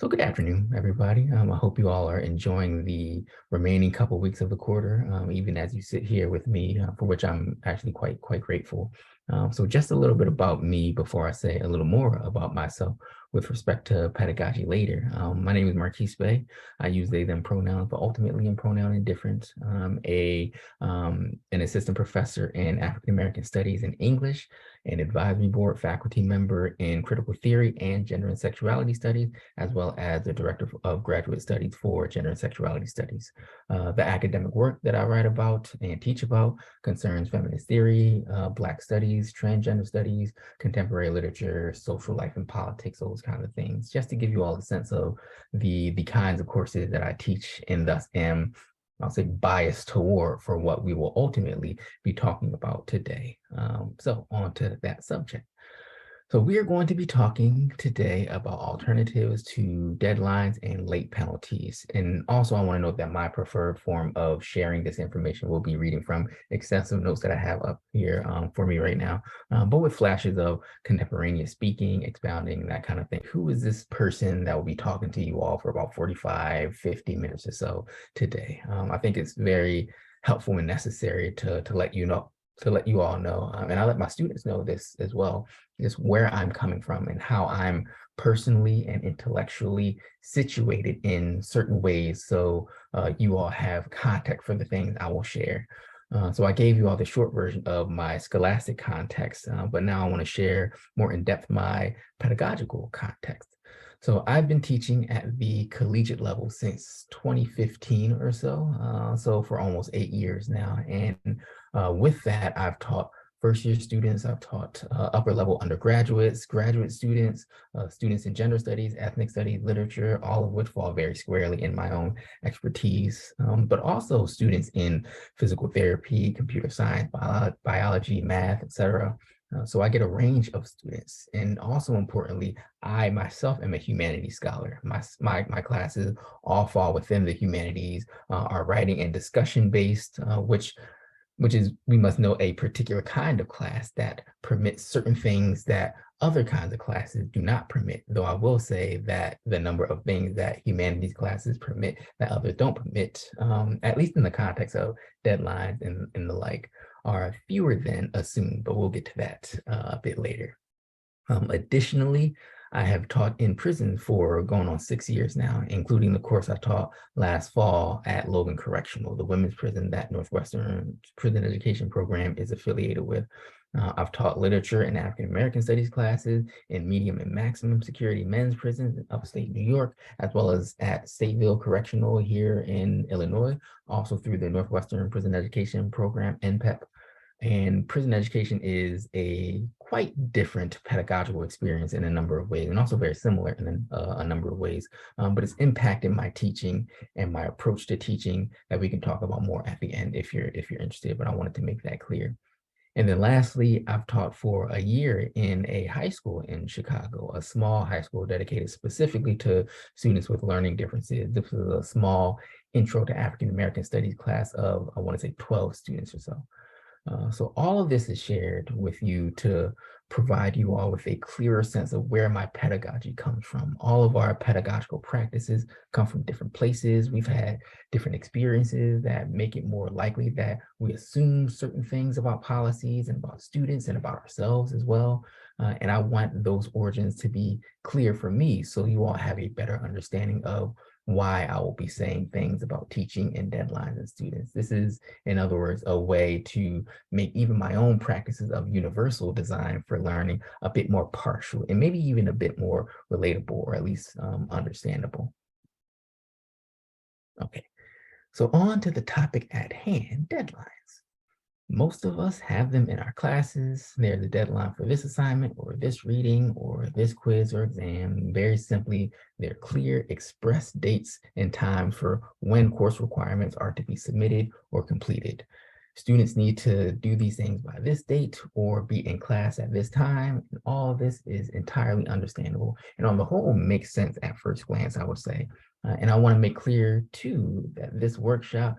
So good afternoon, everybody. I hope you all are enjoying the remaining couple weeks of the quarter, even as you sit here with me, for which I'm actually quite grateful. So just a little bit about me before I say a little more about myself with respect to pedagogy later. My name is Marquise Bay. I use they, them pronouns, but ultimately in pronoun indifference. An assistant professor in African American Studies and English, an advisory board faculty member in critical theory and gender and sexuality studies, as well as the director of graduate studies for gender and sexuality studies. The academic work that I write about and teach about concerns feminist theory, Black studies, transgender studies, contemporary literature, social life and politics, those kinds of things, just to give you all a sense of the kinds of courses that I teach and thus am, I'll say, biased toward for what we will ultimately be talking about today. So on to that subject. So we are going to be talking today about alternatives to deadlines and late penalties. And also I want to note that my preferred form of sharing this information will be reading from extensive notes that I have up here for me right now, but with flashes of contemporaneous speaking, expounding, that kind of thing. Who is this person that will be talking to you all for about 45, 50 minutes or so today? I think it's very helpful and necessary to let you know, to let you all know, and I let my students know this as well, is where I'm coming from and how I'm personally and intellectually situated in certain ways. So you all have context for the things I will share. So I gave you all the short version of my scholastic context, but now I want to share more in depth my pedagogical context. So I've been teaching at the collegiate level since 2015 or so, so for almost 8 years now. And with that, I've taught first year students, I've taught upper level undergraduates, graduate students, students in gender studies, ethnic studies, literature, all of which fall very squarely in my own expertise, but also students in physical therapy, computer science, biology, math, etc. So I get a range of students. And also importantly, I myself am a humanities scholar. My classes all fall within the humanities, are writing and discussion based, which is, we must know, a particular kind of class that permits certain things that other kinds of classes do not permit. Though I will say that the number of things that humanities classes permit that others don't permit, at least in the context of deadlines and the like, are fewer than assumed, but we'll get to that a bit later. Additionally, I have taught in prison for going on 6 years now, including the course I taught last fall at Logan Correctional, the women's prison that Northwestern prison education program is affiliated with. I've taught literature and African American studies classes in medium and maximum security men's prisons in upstate New York, as well as at Stateville Correctional here in Illinois, also through the Northwestern Prison Education Program, NPEP. And prison education is a quite different pedagogical experience in a number of ways, and also very similar in a number of ways. But it's impacted my teaching and my approach to teaching that we can talk about more at the end if you're interested. But I wanted to make that clear. And then lastly, I've taught for a year in a high school in Chicago, a small high school dedicated specifically to students with learning differences. This was a small intro to African American studies class of, I want to say, 12 students or so. So all of this is shared with you to provide you all with a clearer sense of where my pedagogy comes from. All of our pedagogical practices come from different places. We've had different experiences that make it more likely that we assume certain things about policies and about students and about ourselves as well. And I want those origins to be clear for me so you all have a better understanding of why I will be saying things about teaching and deadlines and students. This is, in other words, a way to make even my own practices of universal design for learning a bit more partial and maybe even a bit more relatable, or at least understandable. Okay, so on to the topic at hand, deadlines. Most of us have them in our classes. They're the deadline for this assignment or this reading or this quiz or exam. Very simply, they're clear, express dates and times for when course requirements are to be submitted or completed. Students need to do these things by this date or be in class at this time. And all of this is entirely understandable and on the whole makes sense at first glance, I would say. And I want to make clear too that this workshop,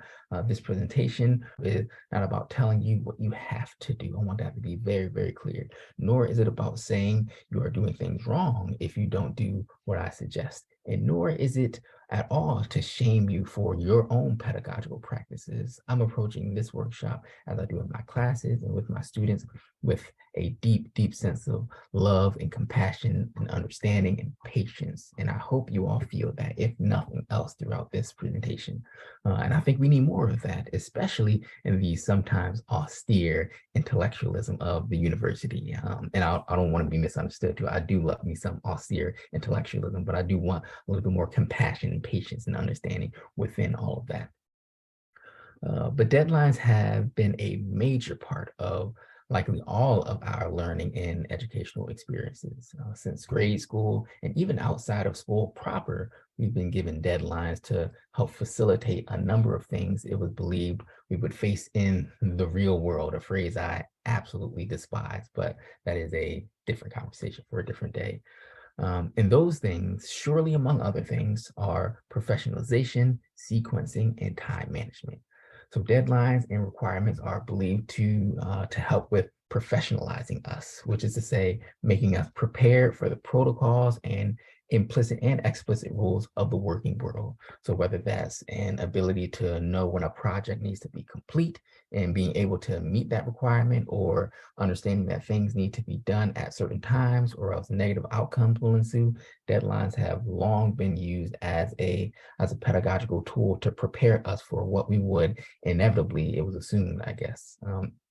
this presentation is not about telling you what you have to do. I want that to be very clear. Nor is it about saying you are doing things wrong if you don't do what I suggest. and nor is it at all to shame you for your own pedagogical practices. I'm approaching this workshop, as I do in my classes and with my students, with a deep, deep sense of love and compassion and understanding and patience. And I hope you all feel that, if nothing else, throughout this presentation. And I think we need more of that, especially in the sometimes austere intellectualism of the university. And I don't want to be misunderstood too. I do love me some austere intellectualism, but I do want a little bit more compassion and patience and understanding within all of that. But deadlines have been a major part of likely all of our learning and educational experiences. Since grade school and even outside of school proper, we've been given deadlines to help facilitate a number of things it was believed we would face in the real world, a phrase I absolutely despise, but that is a different conversation for a different day. And those things, surely among other things, are professionalization, sequencing, and time management. So deadlines and requirements are believed to help with professionalizing us, which is to say, making us prepared for the protocols and implicit and explicit rules of the working world. So whether that's an ability to know when a project needs to be complete and being able to meet that requirement, or understanding that things need to be done at certain times or else negative outcomes will ensue, deadlines have long been used as a pedagogical tool to prepare us for what we would inevitably, it was assumed, I guess,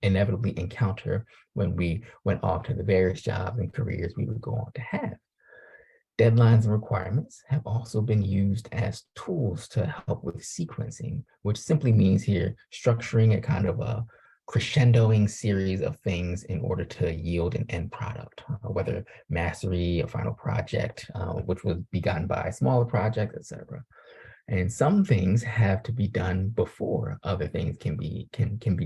inevitably encounter when we went off to the various jobs and careers we would go on to have. Deadlines and requirements have also been used as tools to help with sequencing, which simply means here structuring a kind of a crescendoing series of things in order to yield an end product, whether mastery, a final project, which was begun by smaller projects, etc. And some things have to be done before other things can be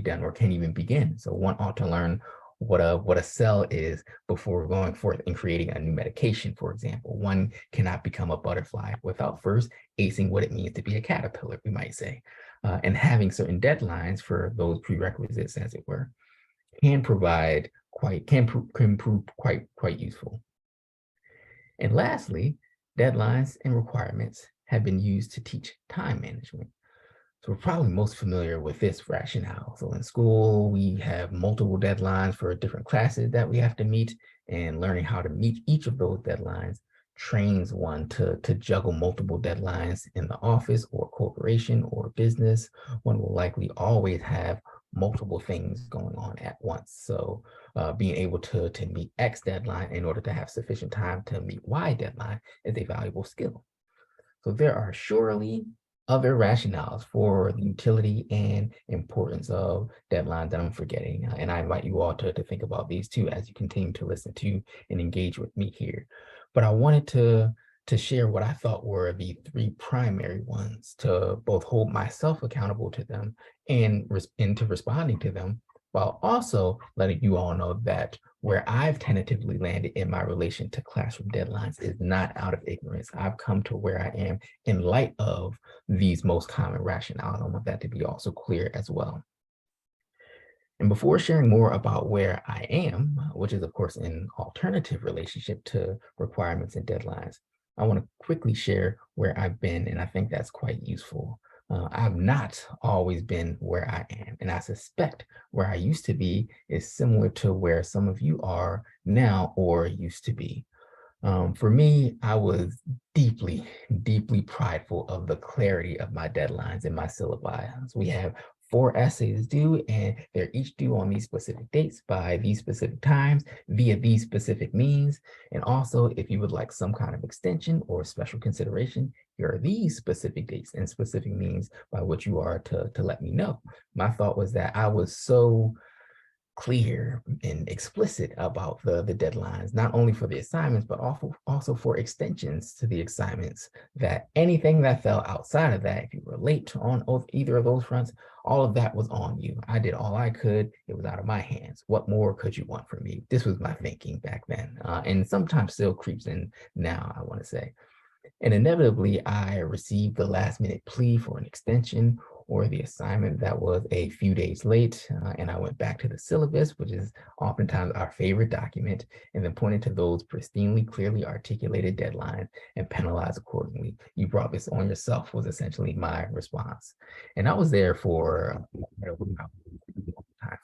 done or can even begin. So one ought to learn what a cell is before going forth and creating a new medication, for example. One cannot become a butterfly without first acing what it means to be a caterpillar, we might say. And having certain deadlines for those prerequisites, as it were, can prove quite useful. And lastly, deadlines and requirements have been used to teach time management. So we're probably most familiar with this rationale. So in school, we have multiple deadlines for different classes that we have to meet, and learning how to meet each of those deadlines trains one to juggle multiple deadlines in the office or corporation or business. One will likely always have multiple things going on at once. So being able to meet X deadline in order to have sufficient time to meet Y deadline is a valuable skill. So there are surely other rationales for the utility and importance of deadlines that I'm forgetting. And I invite you all to think about these too as you continue to listen to and engage with me here. But I wanted to share what I thought were the three primary ones, to both hold myself accountable to them and into responding to them, while also letting you all know that where I've tentatively landed in my relation to classroom deadlines is not out of ignorance. I've come to where I am in light of these most common rationales. I want that to be also clear as well. And before sharing more about where I am, which is of course an alternative relationship to requirements and deadlines, I want to quickly share where I've been, and I think that's quite useful. I've not always been where I am, and I suspect where I used to be is similar to where some of you are now or used to be. For me, I was deeply, deeply prideful of the clarity of my deadlines and my syllabi. So we have 4 essays due, and they're each due on these specific dates by these specific times via these specific means. And also, if you would like some kind of extension or special consideration, here are these specific dates and specific means by which you are to let me know. My thought was that I was so clear and explicit about the deadlines, not only for the assignments, but also for extensions to the assignments, that anything that fell outside of that, if you were late on either of those fronts, all of that was on you. I did all I could. It was out of my hands. What more could you want from me? This was my thinking back then, and sometimes still creeps in now, I want to say. And inevitably, I received the last minute plea for an extension, or the assignment that was a few days late, and I went back to the syllabus, which is oftentimes our favorite document, and then pointed to those pristinely, clearly articulated deadlines and penalized accordingly. You brought this on yourself was essentially my response. And I was there for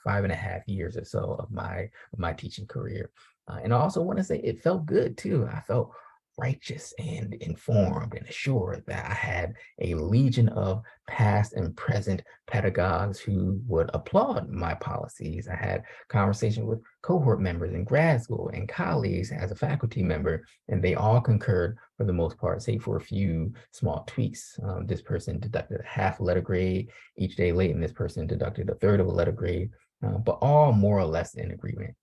5.5 years or so of my teaching career. And I also want to say it felt good too. I felt righteous and informed and assured that I had a legion of past and present pedagogues who would applaud my policies. I had conversations with cohort members in grad school and colleagues as a faculty member, and they all concurred for the most part, save for a few small tweaks. This person deducted a half letter grade each day late, and this person deducted a third of a letter grade, but all more or less in agreement.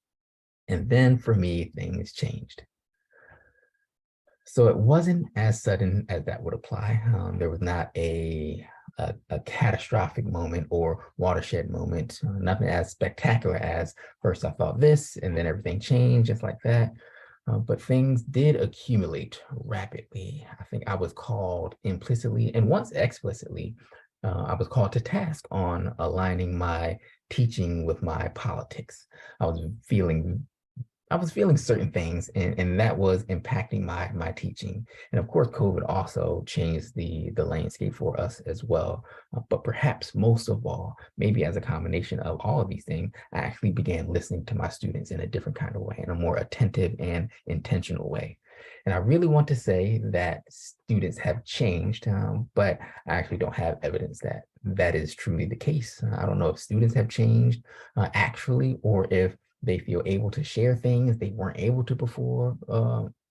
And then for me, things changed. So it wasn't as sudden as that would apply. There was not a catastrophic moment or watershed moment, nothing as spectacular as first I thought this and then everything changed just like that. But things did accumulate rapidly. I think I was called implicitly and once explicitly, I was called to task on aligning my teaching with my politics. I was feeling I was feeling certain things, and that was impacting my teaching. And of course, COVID also changed the landscape for us as well. But perhaps most of all, maybe as a combination of all of these things, I actually began listening to my students in a different kind of way, in a more attentive and intentional way. And I really want to say that students have changed, but I actually don't have evidence that that is truly the case. I don't know if students have changed actually, or if they feel able to share things they weren't able to before,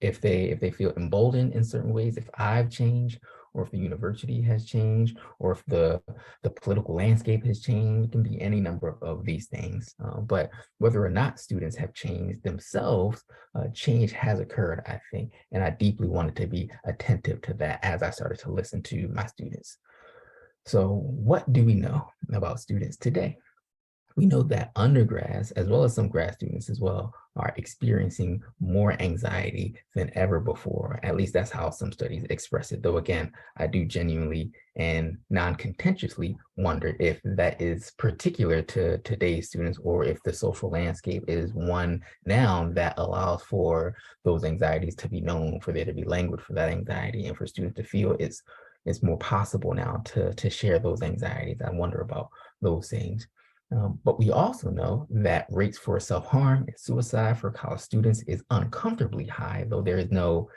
if they feel emboldened in certain ways, if I've changed, or if the university has changed, or if the political landscape has changed. It can be any number of these things. But whether or not students have changed themselves, change has occurred, I think. And I deeply wanted to be attentive to that as I started to listen to my students. So what do we know about students today? We know that undergrads, as well as some grad students as well, are experiencing more anxiety than ever before. At least that's how some studies express it. Though again, I do genuinely and non-contentiously wonder if that is particular to today's students, or if the social landscape is one now that allows for those anxieties to be known, for there to be language for that anxiety, and for students to feel it's more possible now to share those anxieties. I wonder about those things. But we also know that rates for self-harm and suicide for college students is uncomfortably high, though there's no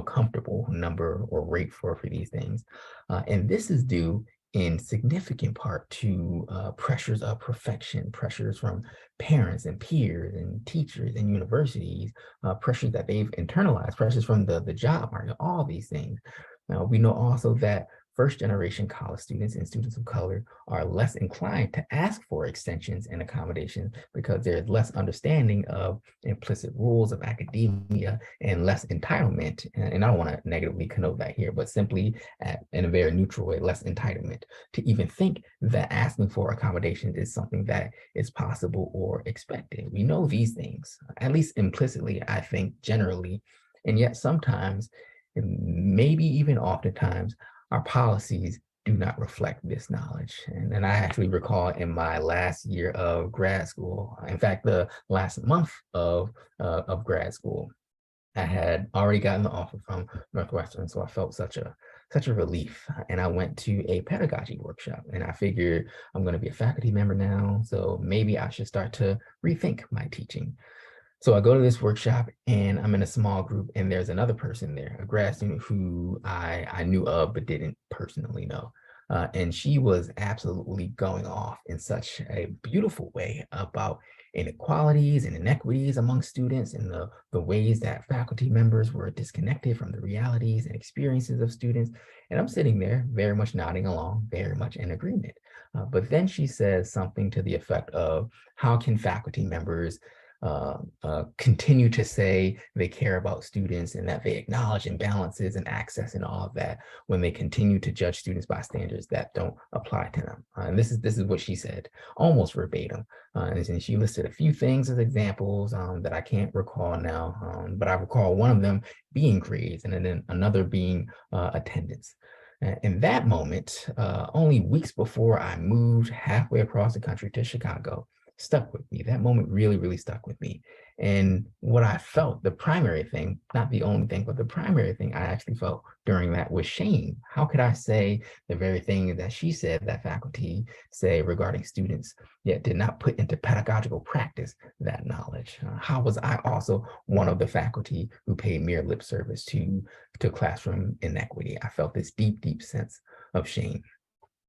comfortable number or rate for these things. And this is due in significant part to pressures of perfection, pressures from parents and peers and teachers and universities, pressures that they've internalized, pressures from the job market, all these things. Now, we know also that first-generation college students and students of color are less inclined to ask for extensions and accommodations because there's less understanding of implicit rules of academia and less entitlement. And I don't want to negatively connote that here, but simply in a very neutral way, less entitlement to even think that asking for accommodations is something that is possible or expected. We know these things, at least implicitly, I think, generally, and yet sometimes, and maybe even oftentimes, our policies do not reflect this knowledge. And I actually recall in my last year of grad school, in fact, the last month of grad school, I had already gotten the offer from Northwestern. So I felt such a relief. And I went to a pedagogy workshop, and I figured I'm going to be a faculty member now. So maybe I should start to rethink my teaching. So I go to this workshop, and I'm in a small group, and there's another person there, a grad student who I knew of but didn't personally know. And she was absolutely going off in such a beautiful way about inequalities and inequities among students, and the ways that faculty members were disconnected from the realities and experiences of students. And I'm sitting there very much nodding along, very much in agreement. But then she says something to the effect of, how can faculty members continue to say they care about students and that they acknowledge imbalances and access and all of that when they continue to judge students by standards that don't apply to them. And this is what she said, almost verbatim. And she listed a few things as examples that I can't recall now, but I recall one of them being grades, and then another being attendance. In that moment, only weeks before I moved halfway across the country to Chicago, stuck with me. That moment really, really stuck with me. And what I felt, the primary thing, not the only thing, but the primary thing I actually felt during that was shame. How could I say the very thing that she said, that faculty say regarding students, yet did not put into pedagogical practice that knowledge? How was I also one of the faculty who paid mere lip service to classroom inequity? I felt this deep, deep sense of shame.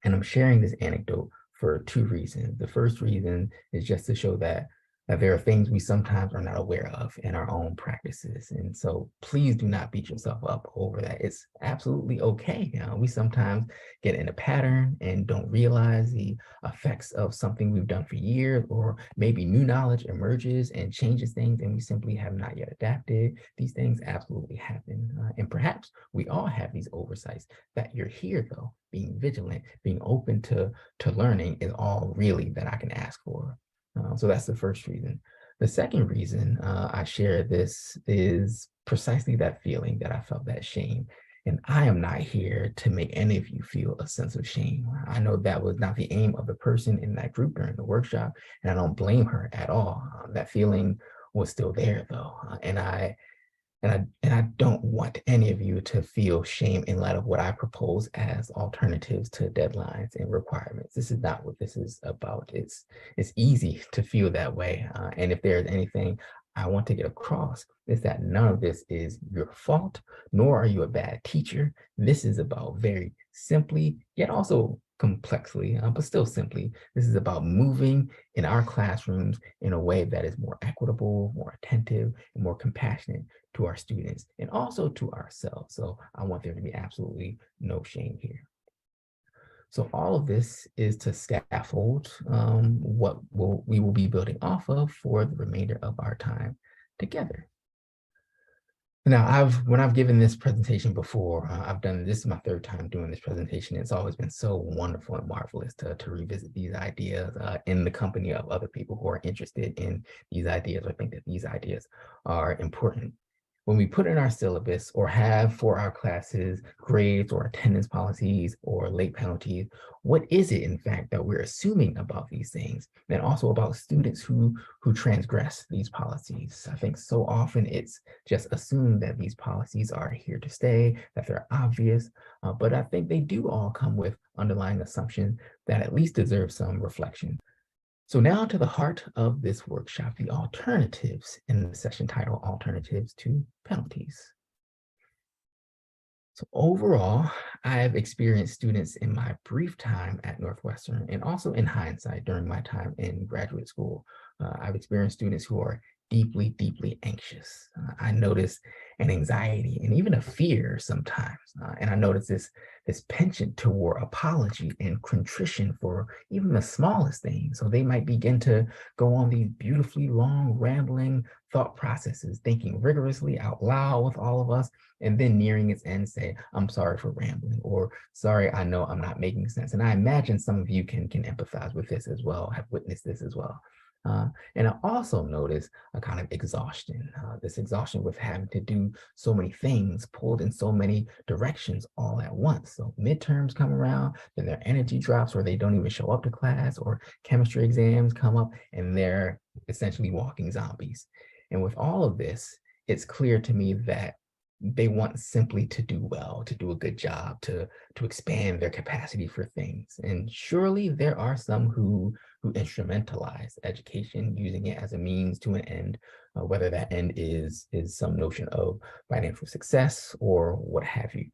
And I'm sharing this anecdote for two reasons. The first reason is just to show that there are things we sometimes are not aware of in our own practices. And so please do not beat yourself up over that. It's absolutely okay. We sometimes get in a pattern and don't realize the effects of something we've done for years, or maybe new knowledge emerges and changes things and we simply have not yet adapted. These things absolutely happen. And perhaps we all have these oversights. That you're here though, being vigilant, being open to learning is all really that I can ask for. So that's the first reason. The second reason I share this is precisely that feeling that I felt, that shame. And I am not here to make any of you feel a sense of shame. I know that was not the aim of the person in that group during the workshop, and I don't blame her at all. That feeling was still there though. And I don't want any of you to feel shame in light of what I propose as alternatives to deadlines and requirements. This is not what this is about. It's easy to feel that way. And if there's anything I want to get across, is that none of this is your fault, nor are you a bad teacher. This is about very simply, yet also complexly, but still simply, this is about moving in our classrooms in a way that is more equitable, more attentive, and more compassionate to our students and also to ourselves. So I want there to be absolutely no shame here. So all of this is to scaffold what we will be building off of for the remainder of our time together. Now, when I've given this presentation before, this is my third time doing this presentation. It's always been so wonderful and marvelous to revisit these ideas in the company of other people who are interested in these ideas or think that these ideas are important. When we put in our syllabus or have for our classes grades or attendance policies or late penalties, what is it in fact that we're assuming about these things, and also about students who transgress these policies? I think so often it's just assumed that these policies are here to stay, that they're obvious, but I think they do all come with underlying assumptions that at least deserve some reflection. So now to the heart of this workshop, the alternatives in the session title, Alternatives to Penalties. So overall, I've experienced students in my brief time at Northwestern and also in hindsight during my time in graduate school. I've experienced students who are deeply, deeply anxious. I notice an anxiety and even a fear sometimes. And I notice this penchant toward apology and contrition for even the smallest things. So they might begin to go on these beautifully long, rambling thought processes, thinking rigorously out loud with all of us, and then nearing its end say, I'm sorry for rambling, or sorry, I know I'm not making sense. And I imagine some of you can empathize with this as well, have witnessed this as well. And I also notice a kind of exhaustion, this exhaustion with having to do so many things, pulled in so many directions all at once. So midterms come around, then their energy drops, or they don't even show up to class, or chemistry exams come up and they're essentially walking zombies. And with all of this, it's clear to me that they want simply to do well, to do a good job, to expand their capacity for things. And surely there are some who instrumentalize education, using it as a means to an end, whether that end is some notion of financial success or what have you.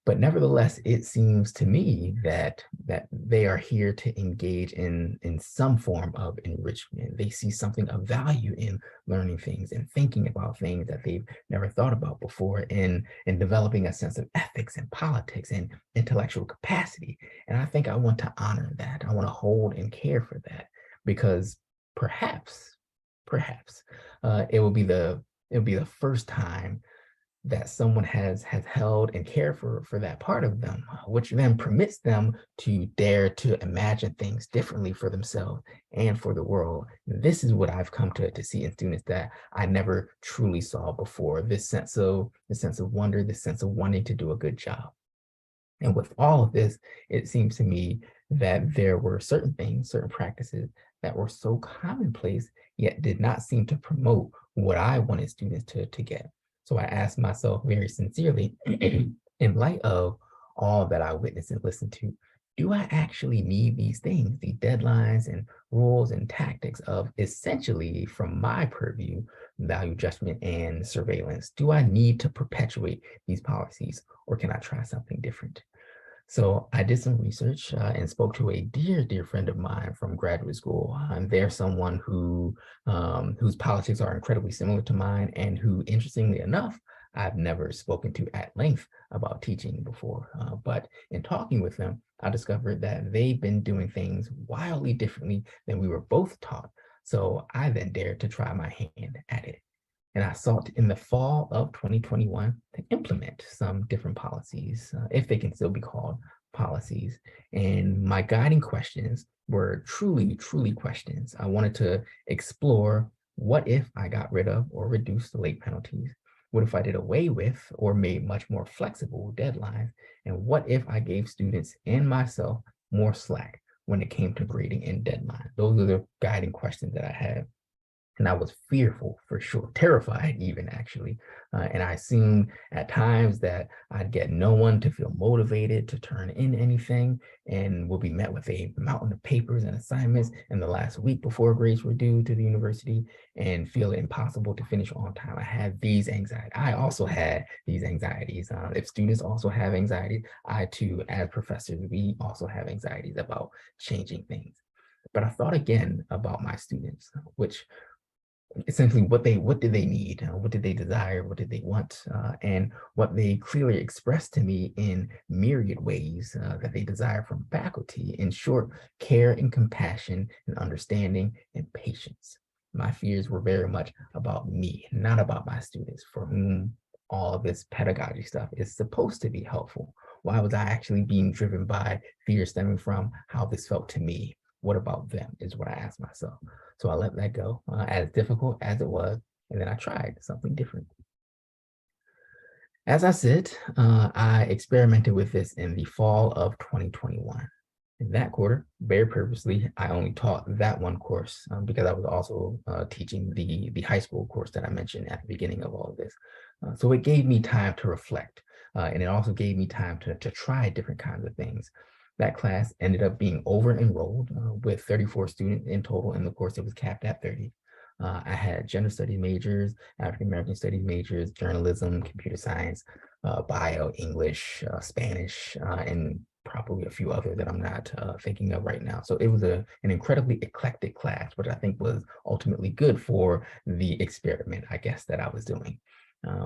But nevertheless, it seems to me that they are here to engage in some form of enrichment. They see something of value in learning things and thinking about things that they've never thought about before, in developing a sense of ethics and politics and intellectual capacity. And I think I want to honor that. I want to hold and care for that, because perhaps it will be the first time that someone has held and cared for that part of them, which then permits them to dare to imagine things differently for themselves and for the world. This is what I've come to see in students that I never truly saw before. This sense of wonder, this sense of wanting to do a good job. And with all of this, it seems to me that there were certain things, certain practices that were so commonplace, yet did not seem to promote what I wanted students to get. So I asked myself very sincerely, in light of all that I witnessed and listened to, do I actually need these things, the deadlines and rules and tactics of essentially, from my purview, value judgment and surveillance? Do I need to perpetuate these policies, or can I try something different? So I did some research and spoke to a dear friend of mine from graduate school. They're someone whose politics are incredibly similar to mine, and who, interestingly enough, I've never spoken to at length about teaching before. But in talking with them, I discovered that they've been doing things wildly differently than we were both taught. So I then dared to try my hand at it. And I sought in the fall of 2021 to implement some different policies, if they can still be called policies. And my guiding questions were truly questions. I wanted to explore, what if I got rid of or reduced the late penalties? What if I did away with or made much more flexible deadlines? And what if I gave students and myself more slack when it came to grading and deadlines? Those are the guiding questions that I had. And I was fearful, for sure, terrified even, actually. And I assumed at times that I'd get no one to feel motivated to turn in anything, and would be met with a mountain of papers and assignments in the last week before grades were due to the university, and feel it impossible to finish on time. I had these anxieties. I also had these anxieties. If students also have anxieties, I too, as professors, we also have anxieties about changing things. But I thought again about my students, which essentially what did they need, what did they desire, what did they want, and what they clearly expressed to me in myriad ways that they desire from faculty. In short, care and compassion and understanding and patience. My fears were very much about me, not about my students, for whom all of this pedagogy stuff is supposed to be helpful. Why was I actually being driven by fear stemming from how this felt to me? What about them is what I asked myself. So I let that go, as difficult as it was, and then I tried something different. As I said, I experimented with this in the fall of 2021. In that quarter, very purposely, I only taught that one course because I was also teaching the high school course that I mentioned at the beginning of all of this. So it gave me time to reflect, and it also gave me time to try different kinds of things. That class ended up being over enrolled with 34 students in total in the course. It was capped at 30. I had gender studies majors, African American studies majors, journalism, computer science, bio, English, Spanish, and probably a few others that I'm not thinking of right now. So it was an incredibly eclectic class, which I think was ultimately good for the experiment, I guess, that I was doing.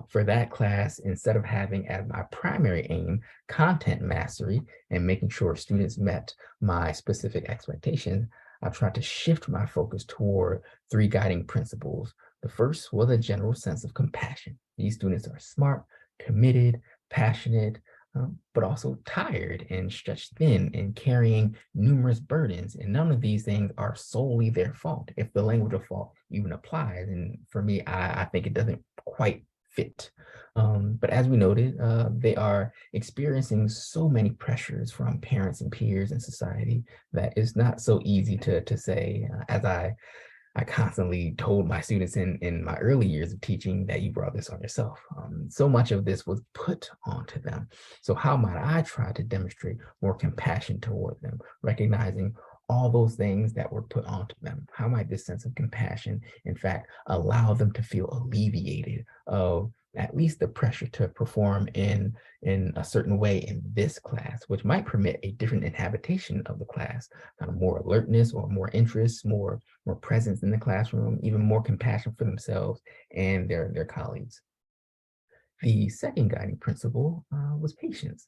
For that class, instead of having as my primary aim content mastery and making sure students met my specific expectations, I tried to shift my focus toward three guiding principles. The first was a general sense of compassion. These students are smart, committed, passionate, but also tired and stretched thin and carrying numerous burdens. And none of these things are solely their fault, if the language of fault even applies. And for me, I think it doesn't quite fit. But as we noted, they are experiencing so many pressures from parents and peers and society that it's not so easy to say, as I constantly told my students in my early years of teaching, that you brought this on yourself. So much of this was put onto them. So how might I try to demonstrate more compassion toward them, recognizing all those things that were put onto them? How might this sense of compassion, in fact, allow them to feel alleviated of at least the pressure to perform in a certain way in this class, which might permit a different inhabitation of the class, kind of more alertness or more interest, more presence in the classroom, even more compassion for themselves and their colleagues. The second guiding principle was patience.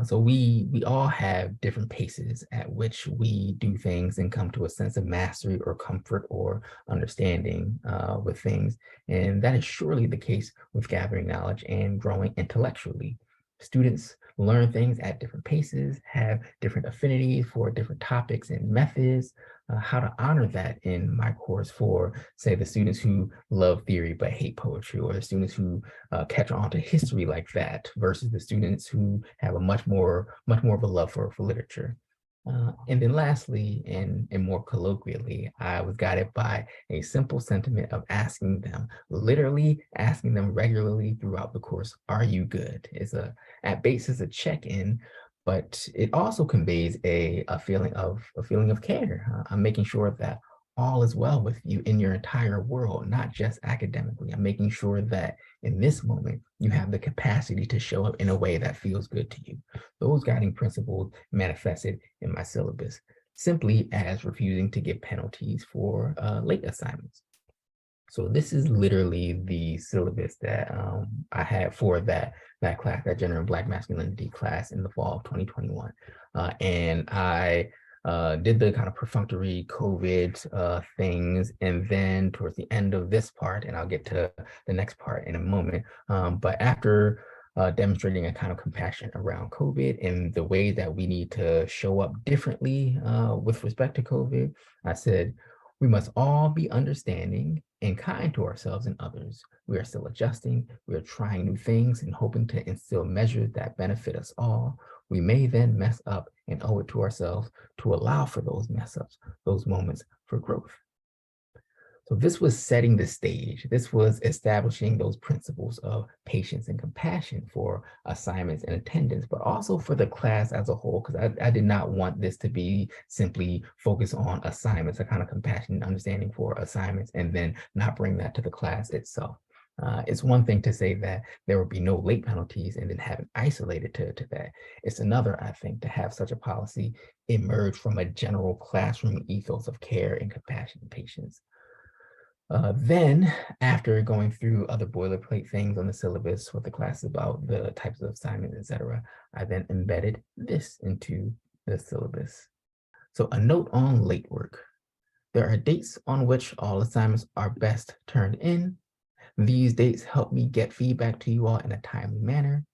So we all have different paces at which we do things and come to a sense of mastery or comfort or understanding with things. And that is surely the case with gathering knowledge and growing intellectually. Students learn things at different paces, have different affinities for different topics and methods, how to honor that in my course for, say, the students who love theory but hate poetry, or the students who catch on to history like that versus the students who have a much more of a love for literature. And then lastly, and more colloquially, I was guided by a simple sentiment of asking them, literally asking them regularly throughout the course, are you good? It's at base is a check-in, but it also conveys a feeling of care. I'm making sure that all is well with you in your entire world, not just academically. I'm making sure that in this moment, you have the capacity to show up in a way that feels good to you. Those guiding principles manifested in my syllabus, simply as refusing to give penalties for late assignments. So this is literally the syllabus that I had for that class, that Gender and Black Masculinity class in the fall of 2021. And I did the kind of perfunctory COVID things. And then towards the end of this part, and I'll get to the next part in a moment, but after demonstrating a kind of compassion around COVID and the way that we need to show up differently with respect to COVID, I said, we must all be understanding and kind to ourselves and others. We are still adjusting, we are trying new things and hoping to instill measures that benefit us all. We may then mess up and owe it to ourselves to allow for those mess ups, those moments for growth. So this was setting the stage. This was establishing those principles of patience and compassion for assignments and attendance, but also for the class as a whole, because I did not want this to be simply focused on assignments, a kind of compassion and understanding for assignments, and then not bring that to the class itself. It's one thing to say that there will be no late penalties and then have it isolated to that. It's another, I think, to have such a policy emerge from a general classroom ethos of care and compassion and patience. Then, after going through other boilerplate things on the syllabus, what the class is about, the types of assignments, etc., I then embedded this into the syllabus. So a note on late work. There are dates on which all assignments are best turned in. These dates help me get feedback to you all in a timely manner,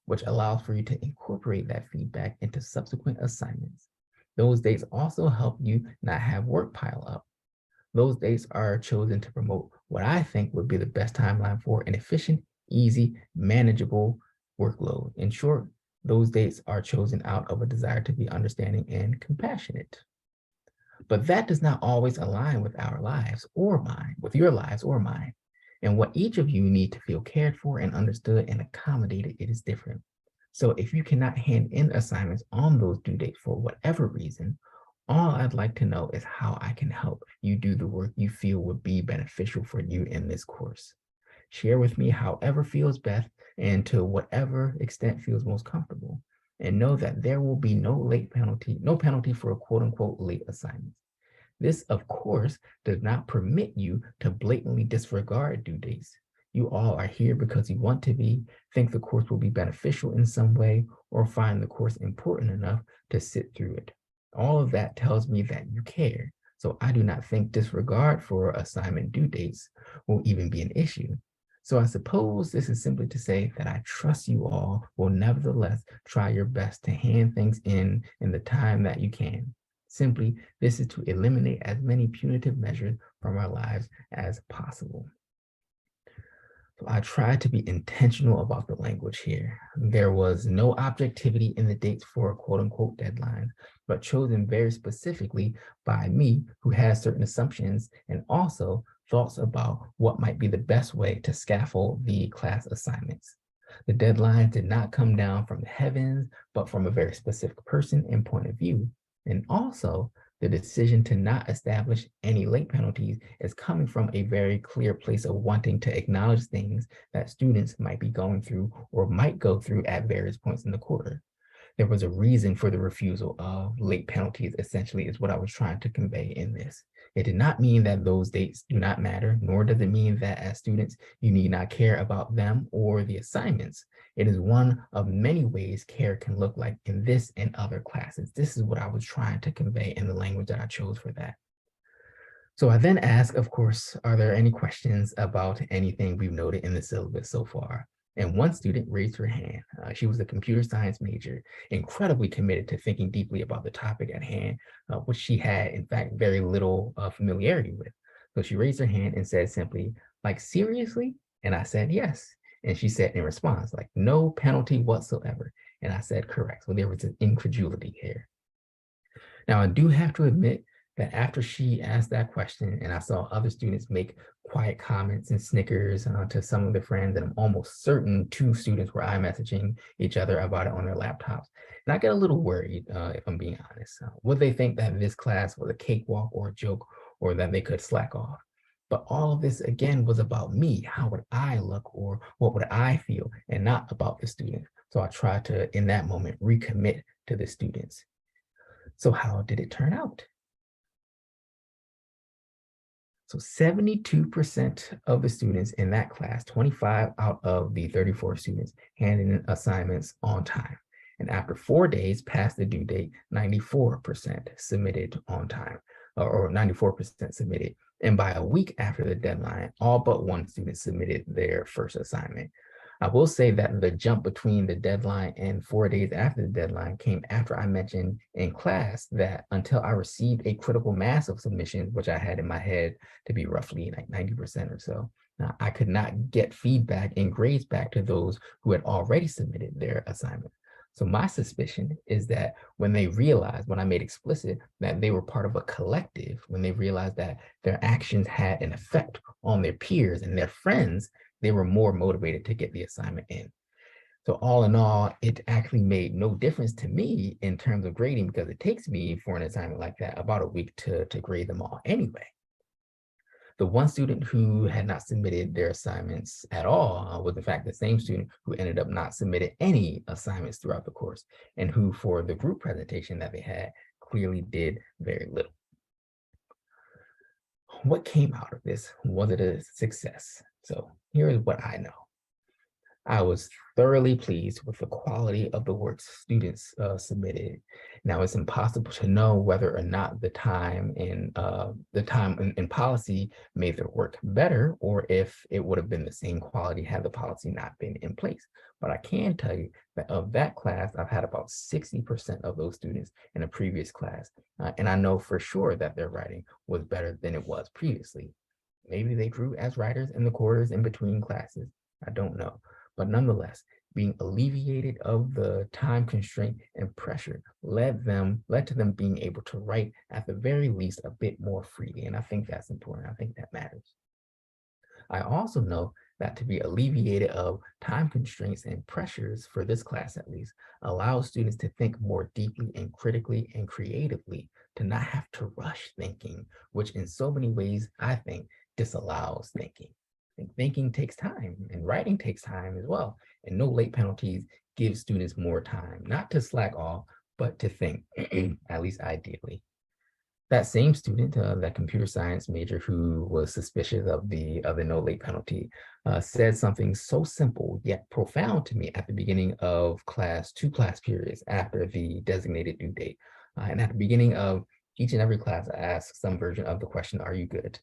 which allows for you to incorporate that feedback into subsequent assignments. Those dates also help you not have work pile up. Those dates are chosen to promote what I think would be the best timeline for an efficient, easy, manageable workload. In short, those dates are chosen out of a desire to be understanding and compassionate. But that does not always align with our lives or mine, with your lives or mine. And what each of you need to feel cared for and understood and accommodated, it is different. So if you cannot hand in assignments on those due dates for whatever reason, all I'd like to know is how I can help you do the work you feel would be beneficial for you in this course. Share with me however feels best and to whatever extent feels most comfortable. And know that there will be no penalty for a quote unquote late assignment. This, of course, does not permit you to blatantly disregard due dates. You all are here because you want to be, think the course will be beneficial in some way, or find the course important enough to sit through it. All of that tells me that you care. So I do not think disregard for assignment due dates will even be an issue. So I suppose this is simply to say that I trust you all will nevertheless try your best to hand things in the time that you can. Simply, this is to eliminate as many punitive measures from our lives as possible. So I tried to be intentional about the language here. There was no objectivity in the dates for a quote unquote deadline, but chosen very specifically by me, who has certain assumptions and also thoughts about what might be the best way to scaffold the class assignments. The deadline did not come down from the heavens, but from a very specific person and point of view. And also, the decision to not establish any late penalties is coming from a very clear place of wanting to acknowledge things that students might be going through or might go through at various points in the quarter. There was a reason for the refusal of late penalties, essentially, is what I was trying to convey in this. It did not mean that those dates do not matter, nor does it mean that as students, you need not care about them or the assignments. It is one of many ways care can look like in this and other classes. This is what I was trying to convey in the language that I chose for that. So I then ask, of course, are there any questions about anything we've noted in the syllabus so far? And one student raised her hand. She was a computer science major, incredibly committed to thinking deeply about the topic at hand, which she had, in fact, very little familiarity with. So she raised her hand and said simply, like, seriously? And I said, yes. And she said in response, like, no penalty whatsoever. And I said, correct. So there was an incredulity here. Now, I do have to admit that after she asked that question and I saw other students make quiet comments and snickers to some of their friends, and I'm almost certain two students were iMessaging each other about it on their laptops. And I get a little worried, if I'm being honest. Would they think that this class was a cakewalk or a joke, or that they could slack off? But all of this, again, was about me. How would I look, or what would I feel, and not about the students. So I tried to, in that moment, recommit to the students. So how did it turn out? So 72% of the students in that class, 25 out of the 34 students, handed in assignments on time. And after 4 days past the due date, 94% submitted on time, or 94% submitted. And by a week after the deadline, all but one student submitted their first assignment. I will say that the jump between the deadline and 4 days after the deadline came after I mentioned in class that until I received a critical mass of submissions, which I had in my head to be roughly like 90% or so, I could not get feedback and grades back to those who had already submitted their assignment. So my suspicion is that when they realized, when I made explicit that they were part of a collective, when they realized that their actions had an effect on their peers and their friends, they were more motivated to get the assignment in. So all in all, it actually made no difference to me in terms of grading, because it takes me for an assignment like that about a week to grade them all anyway. The one student who had not submitted their assignments at all was in fact the same student who ended up not submitting any assignments throughout the course, and who for the group presentation that they had clearly did very little. What came out of this? Was it a success? So here is what I know. I was thoroughly pleased with the quality of the work students submitted. Now, it's impossible to know whether or not the time in policy made their work better, or if it would have been the same quality had the policy not been in place. But I can tell you that of that class, I've had about 60% of those students in a previous class. And I know for sure that their writing was better than it was previously. Maybe they grew as writers in the quarters in between classes. I don't know. But nonetheless, being alleviated of the time constraint and pressure led to them being able to write at the very least a bit more freely. And I think that's important. I think that matters. I also know that to be alleviated of time constraints and pressures, for this class at least, allows students to think more deeply and critically and creatively, to not have to rush thinking, which in so many ways, I think, disallows thinking. And thinking takes time, and writing takes time as well. And no late penalties give students more time, not to slack off, but to think, at least ideally. That same student, that computer science major who was suspicious of the no late penalty, said something so simple yet profound to me at the beginning of two class periods after the designated due date. And at the beginning of each and every class, I ask some version of the question, "Are you good?"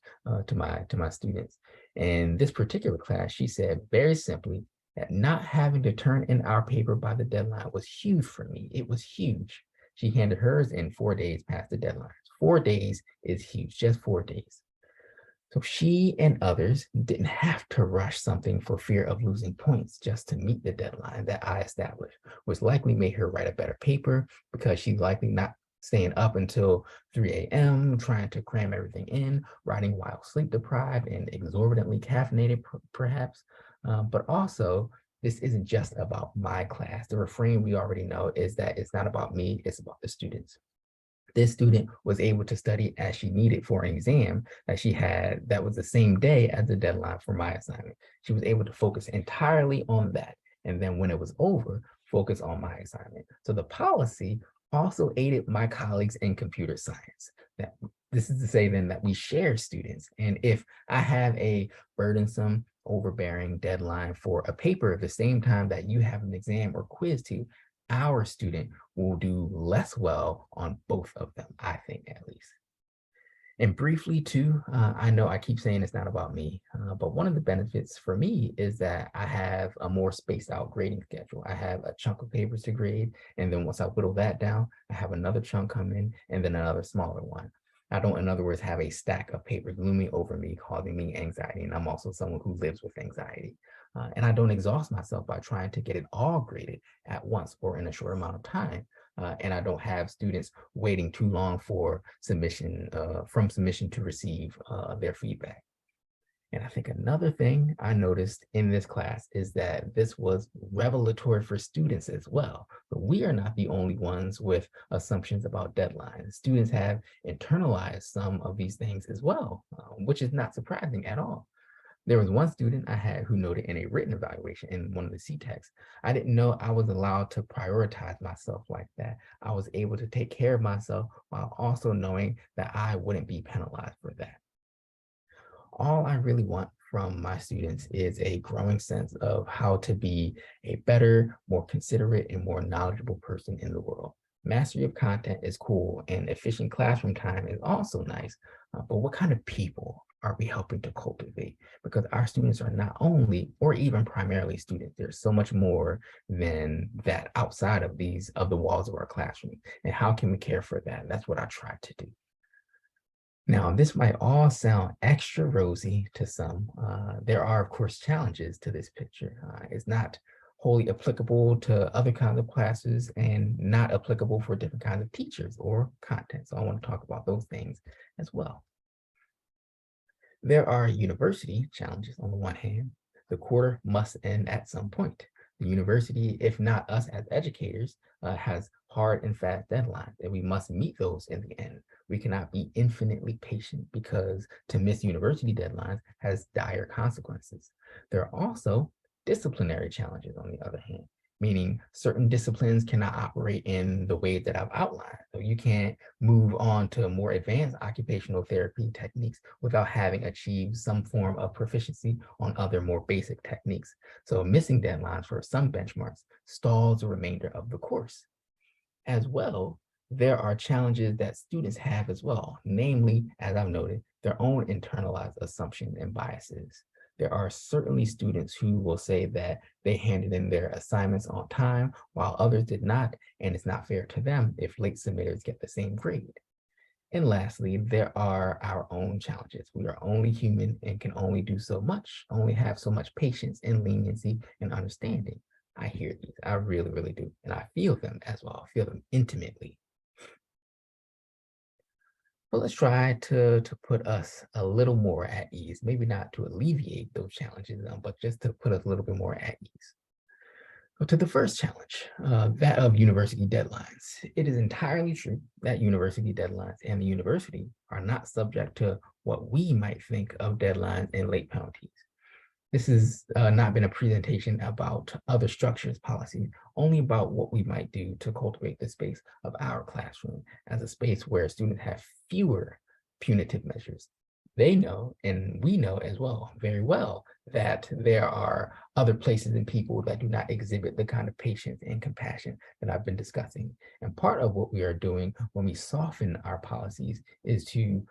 To my students. In this particular class, she said very simply that not having to turn in our paper by the deadline was huge for me. It was huge. She handed hers in 4 days past the deadline. 4 days is huge, just 4 days. So she and others didn't have to rush something for fear of losing points just to meet the deadline that I established, which likely made her write a better paper, because she's likely not staying up until 3 a.m. trying to cram everything in, writing while sleep deprived and exorbitantly caffeinated, perhaps. But also, this isn't just about my class. The refrain we already know is that it's not about me, it's about the students. This student was able to study as she needed for an exam that she had that was the same day as the deadline for my assignment. She was able to focus entirely on that. And then when it was over, focus on my assignment. So the policy also aided my colleagues in computer science. That this is to say then that we share students. And if I have a burdensome, overbearing deadline for a paper at the same time that you have an exam or quiz to, our student will do less well on both of them, I think, at least. And briefly too, I know I keep saying it's not about me, but one of the benefits for me is that I have a more spaced out grading schedule. I have a chunk of papers to grade, and then once I whittle that down, I have another chunk come in, and then another smaller one. I don't, in other words, have a stack of papers looming over me, causing me anxiety, and I'm also someone who lives with anxiety. And I don't exhaust myself by trying to get it all graded at once or in a short amount of time. And I don't have students waiting too long for submission, from submission to receive their feedback. And I think another thing I noticed in this class is that this was revelatory for students as well. But we are not the only ones with assumptions about deadlines. Students have internalized some of these things as well, which is not surprising at all. There was one student I had who noted in a written evaluation in one of the C-texts, I didn't know I was allowed to prioritize myself like that. I was able to take care of myself while also knowing that I wouldn't be penalized for that. All I really want from my students is a growing sense of how to be a better, more considerate, and more knowledgeable person in the world. Mastery of content is cool, and efficient classroom time is also nice, but what kind of people are we helping to cultivate? Because our students are not only, or even primarily students, there's so much more than that outside of the walls of our classroom. And how can we care for that? That's what I try to do. Now, this might all sound extra rosy to some. There are, of course, challenges to this picture. It's not wholly applicable to other kinds of classes and not applicable for different kinds of teachers or content. So I want to talk about those things as well. There are university challenges on the one hand. The quarter must end at some point. The university, if not us as educators, has hard and fast deadlines, and we must meet those in the end. We cannot be infinitely patient because to miss university deadlines has dire consequences. There are also disciplinary challenges on the other hand, meaning certain disciplines cannot operate in the way that I've outlined. So you can't move on to more advanced occupational therapy techniques without having achieved some form of proficiency on other more basic techniques. So missing deadlines for some benchmarks stalls the remainder of the course. As well, there are challenges that students have as well, namely, as I've noted, their own internalized assumptions and biases. There are certainly students who will say that they handed in their assignments on time while others did not, and it's not fair to them if late submitters get the same grade. And lastly, there are our own challenges. We are only human and can only do so much, only have so much patience and leniency and understanding. I hear these, I really, really do. And I feel them as well, I feel them intimately. But let's try to put us a little more at ease, maybe not to alleviate those challenges, but just to put us a little bit more at ease. So to the first challenge, that of university deadlines. It is entirely true that university deadlines and the university are not subject to what we might think of deadlines and late penalties. This has not been a presentation about other structures policies, only about what we might do to cultivate the space of our classroom as a space where students have fewer punitive measures. They know, and we know as well, very well, that there are other places and people that do not exhibit the kind of patience and compassion that I've been discussing. And part of what we are doing when we soften our policies is to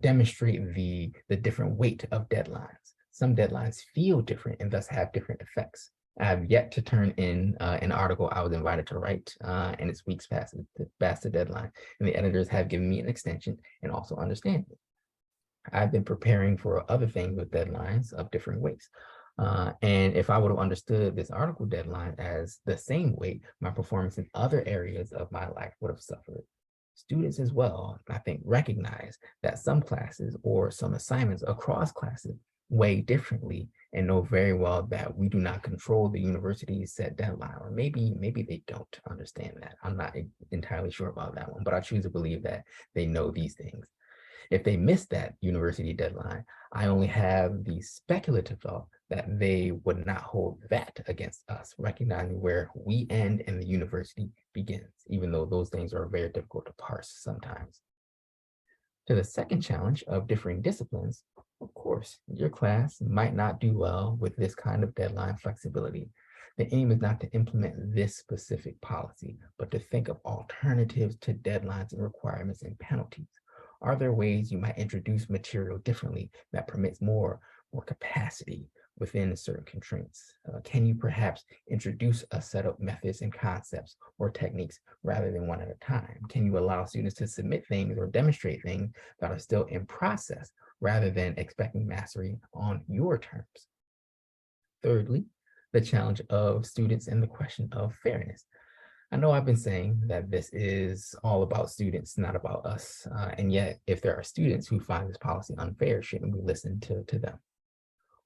demonstrate the different weight of deadlines. Some deadlines feel different and thus have different effects. I've yet to turn in an article I was invited to write, and it's weeks past the deadline. And the editors have given me an extension and also understanding. I've been preparing for other things with deadlines of different weights. And if I would have understood this article deadline as the same weight, my performance in other areas of my life would have suffered. Students as well, I think, recognize that some classes or some assignments across classes weigh differently and know very well that we do not control the university's set deadline, or maybe they don't understand that. I'm not entirely sure about that one, but I choose to believe that they know these things. If they miss that university deadline, I only have the speculative thought that they would not hold that against us, recognizing where we end and the university begins, even though those things are very difficult to parse sometimes. To the second challenge of differing disciplines, of course, your class might not do well with this kind of deadline flexibility. The aim is not to implement this specific policy, but to think of alternatives to deadlines and requirements and penalties. Are there ways you might introduce material differently that permits more capacity within certain constraints? Can you perhaps introduce a set of methods and concepts or techniques rather than one at a time? Can you allow students to submit things or demonstrate things that are still in process rather than expecting mastery on your terms? Thirdly, the challenge of students and the question of fairness. I know I've been saying that this is all about students, not about us. And yet, if there are students who find this policy unfair, shouldn't we listen to them?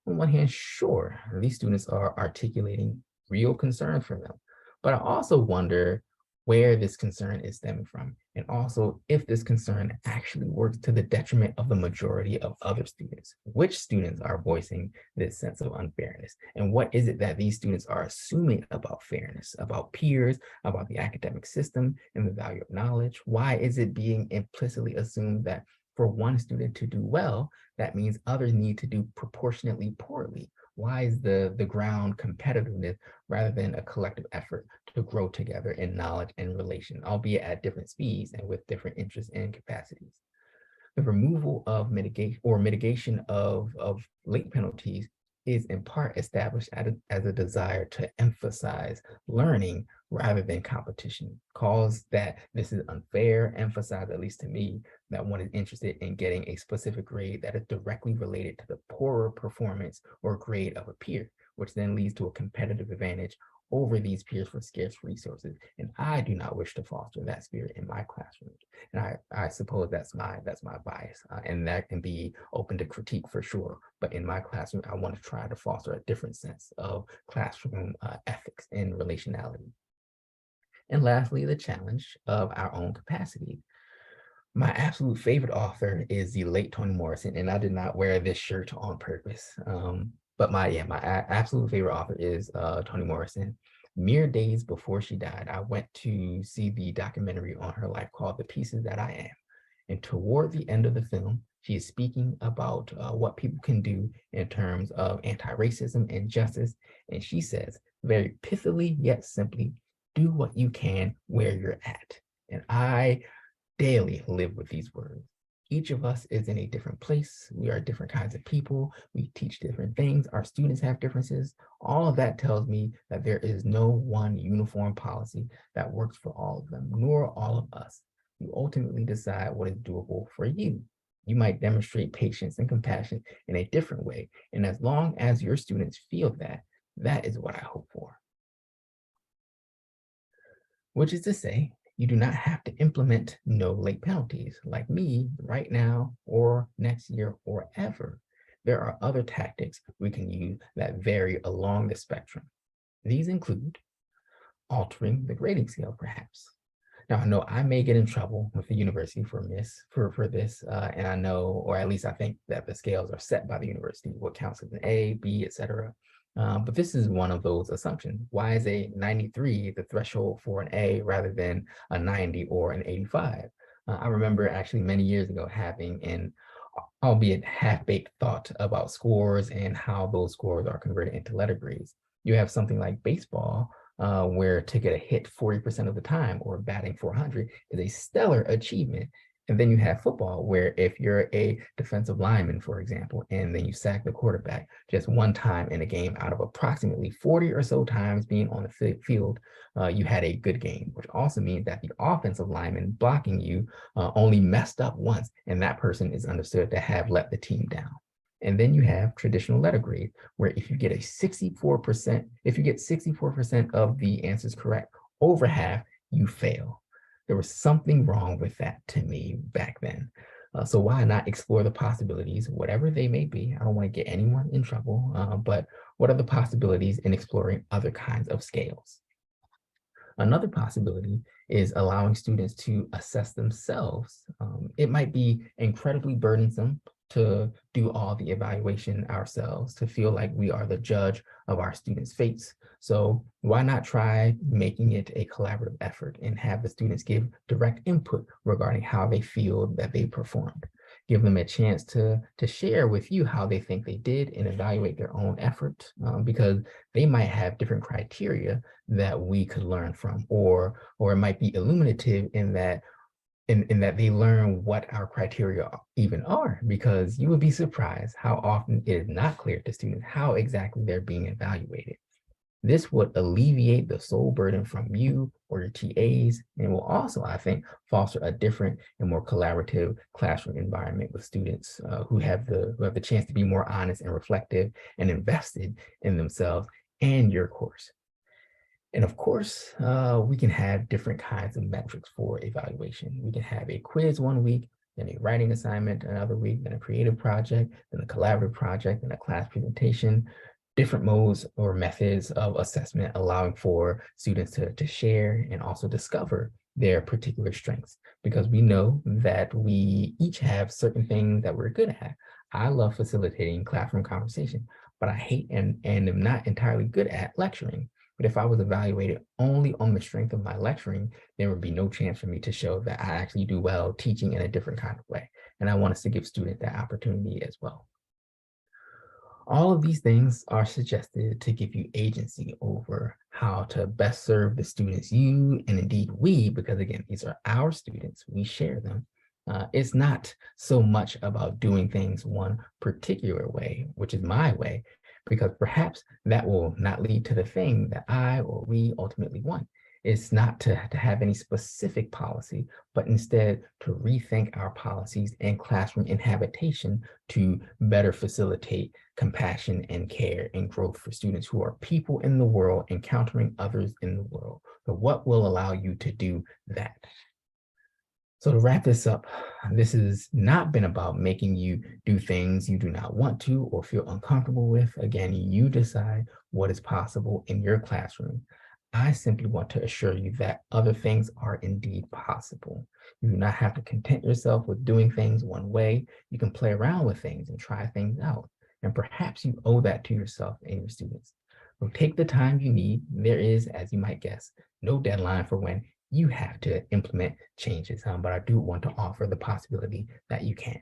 On one hand, sure, these students are articulating real concern for them. But I also wonder where this concern is stemming from, and also if this concern actually works to the detriment of the majority of other students. Which students are voicing this sense of unfairness? And what is it that these students are assuming about fairness, about peers, about the academic system, and the value of knowledge? Why is it being implicitly assumed that for one student to do well, that means others need to do proportionately poorly? Why is the ground competitiveness rather than a collective effort to grow together in knowledge and relation, albeit at different speeds and with different interests and capacities? The removal of mitigation of late penalties is in part established as a desire to emphasize learning rather than competition. Calls that this is unfair emphasize, at least to me, that one is interested in getting a specific grade that is directly related to the poorer performance or grade of a peer, which then leads to a competitive advantage over these peers for scarce resources. And I do not wish to foster that spirit in my classroom. And I suppose that's my bias, and that can be open to critique for sure. But in my classroom, I want to try to foster a different sense of classroom ethics and relationality. And lastly, the challenge of our own capacity. My absolute favorite author is the late Toni Morrison, and I did not wear this shirt on purpose. But my absolute favorite author is Toni Morrison. Mere days before she died, I went to see the documentary on her life called The Pieces That I Am. And toward the end of the film, she is speaking about what people can do in terms of anti-racism and justice. And she says, very pithily yet simply, do what you can where you're at. And I daily live with these words. Each of us is in a different place. We are different kinds of people. We teach different things. Our students have differences. All of that tells me that there is no one uniform policy that works for all of them, nor all of us. You ultimately decide what is doable for you. You might demonstrate patience and compassion in a different way. And as long as your students feel that, that is what I hope for. Which is to say, you do not have to implement no late penalties like me right now or next year or ever. There are other tactics we can use that vary along the spectrum. These include altering the grading scale, perhaps. Now, I know I may get in trouble with the university for this, and I know, or at least I think that the scales are set by the university, what counts as an A, B, etc. But this is one of those assumptions. Why is a 93 the threshold for an A rather than a 90 or an 85? I remember actually many years ago having an albeit half-baked thought about scores and how those scores are converted into letter grades. You have something like baseball, where to get a hit 40% of the time or batting 400 is a stellar achievement. And then you have football, where if you're a defensive lineman, for example, and then you sack the quarterback just one time in a game out of approximately 40 or so times being on the field, you had a good game, which also means that the offensive lineman blocking you only messed up once, and that person is understood to have let the team down. And then you have traditional letter grade, where if you get 64% of the answers correct, over half, you fail. There was something wrong with that to me back then. So why not explore the possibilities, whatever they may be? I don't want to get anyone in trouble, but what are the possibilities in exploring other kinds of scales? Another possibility is allowing students to assess themselves. It might be incredibly burdensome to do all the evaluation ourselves, to feel like we are the judge of our students' fates. So why not try making it a collaborative effort and have the students give direct input regarding how they feel that they performed? Give them a chance to share with you how they think they did and evaluate their own effort, because they might have different criteria that we could learn from, or it might be illuminative in that in that they learn what our criteria even are, because you would be surprised how often it is not clear to students how exactly they're being evaluated. This would alleviate the sole burden from you or your TAs, and will also, I think, foster a different and more collaborative classroom environment with students who have the chance to be more honest and reflective and invested in themselves and your course. And of course, we can have different kinds of metrics for evaluation. We can have a quiz one week, then a writing assignment another week, then a creative project, then a collaborative project, then a class presentation, different modes or methods of assessment allowing for students to share and also discover their particular strengths, because we know that we each have certain things that we're good at. I love facilitating classroom conversation, but I hate and am not entirely good at lecturing. But if I was evaluated only on the strength of my lecturing, there would be no chance for me to show that I actually do well teaching in a different kind of way. And I want us to give students that opportunity as well. All of these things are suggested to give you agency over how to best serve the students you, and indeed we, because again, these are our students, we share them. It's not so much about doing things one particular way, which is my way, because perhaps that will not lead to the thing that I or we ultimately want. It's not to have any specific policy, but instead to rethink our policies and classroom inhabitation to better facilitate compassion and care and growth for students who are people in the world encountering others in the world. So what will allow you to do that? So to wrap this up, this has not been about making you do things you do not want to or feel uncomfortable with. Again, you decide what is possible in your classroom. I simply want to assure you that other things are indeed possible. You do not have to content yourself with doing things one way. You can play around with things and try things out. And perhaps you owe that to yourself and your students. So take the time you need. There is, as you might guess, no deadline for when you have to implement changes, but I do want to offer the possibility that you can.